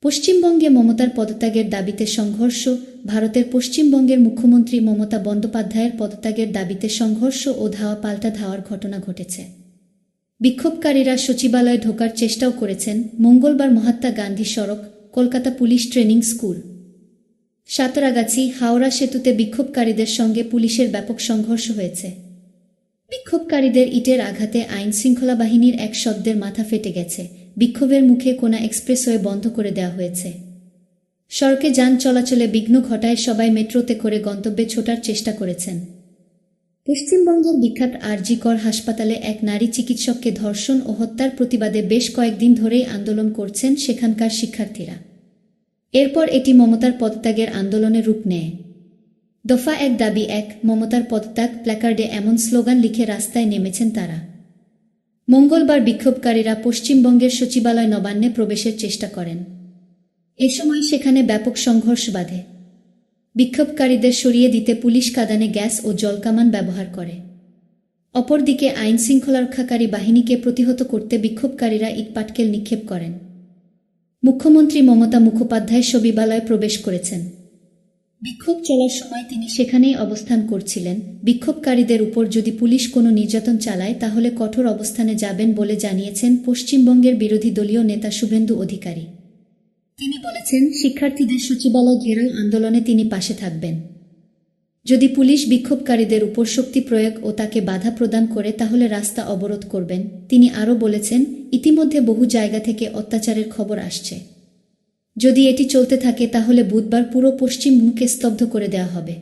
পশ্চিমবঙ্গে মমতার পদত্যাগের দাবিতে সংঘর্ষ। ভারতের পশ্চিমবঙ্গের মুখ্যমন্ত্রী মমতা বন্দ্যোপাধ্যায়ের পদত্যাগের দাবিতে সংঘর্ষ ও ধাওয়া পাল্টা ধাওয়ার ঘটনা ঘটেছে। বিক্ষোভকারীরা সচিবালয়ে ঢোকার চেষ্টাও করেছেন। মঙ্গলবার মহাত্মা গান্ধী সড়ক, Kolkata police training school, Santragachi, Howrah সেতুতে বিক্ষোভকারীদের সঙ্গে পুলিশের ব্যাপক সংঘর্ষ হয়েছে। বিক্ষোভকারীদের ইটের আঘাতে আইনশৃঙ্খলা বাহিনীর এক সদস্যের মাথা ফেটে গেছে। বিক্ষোভের মুখে কোনা এক্সপ্রেসওয়ে বন্ধ করে দেওয়া হয়েছে। সড়কে যান চলাচলে বিঘ্ন ঘটায় সবাই মেট্রোতে করে গন্তব্যে ছোটার চেষ্টা করেছেন। পশ্চিমবঙ্গের বিখ্যাত আর.জি. কর হাসপাতালে এক নারী চিকিৎসককে ধর্ষণ ও হত্যার প্রতিবাদে বেশ কয়েকদিন ধরেই আন্দোলন করছেন সেখানকার শিক্ষার্থীরা। এরপর এটি মমতার পদত্যাগের আন্দোলনে রূপ নেয়। দফা ১ দাবি ১ মমতার পদত্যাগ প্ল্যাকার্ডে এমন স্লোগান লিখে রাস্তায় নেমেছেন তারা। মঙ্গলবার বিক্ষোভকারীরা পশ্চিমবঙ্গের সচিবালয় নবান্নে প্রবেশের চেষ্টা করেন। এ সময় সেখানে ব্যাপক সংঘর্ষ বাধে। বিক্ষোভকারীদের সরিয়ে দিতে পুলিশ কাঁদানে গ্যাস ও জলকামান ব্যবহার করে। অপরদিকে আইনশৃঙ্খলারক্ষাকারী বাহিনীকে প্রতিহত করতে বিক্ষোভকারীরা ইটপাটকেল নিক্ষেপ করেন। মুখ্যমন্ত্রী মমতা মুখোপাধ্যায় সচিবালয়ে প্রবেশ করেছেন। বিক্ষোভ চলার সময় তিনি সেখানেই অবস্থান করছিলেন। বিক্ষোভকারীদের উপর যদি পুলিশ কোনো নির্যাতন চালায় তাহলে কঠোর অবস্থানে যাবেন বলে জানিয়েছেন পশ্চিমবঙ্গের বিরোধী দলীয় নেতা শুভেন্দু অধিকারী। তিনি বলেছেন, শিক্ষার্থীদের সচিবালয় ঘেরাও আন্দোলনে তিনি পাশে থাকবেন। যদি পুলিশ বিক্ষোভকারীদের উপর শক্তি প্রয়োগ ও তাকে বাধা প্রদান করে তাহলে রাস্তা অবরোধ করবেন। তিনি আরও বলেছেন, ইতিমধ্যে বহু জায়গা থেকে অত্যাচারের খবর আসছে। যদি এটি চলতে থাকে তাহলে বুধবার পুরো পশ্চিমবঙ্গকে স্তব্ধ করে দেওয়া হবে।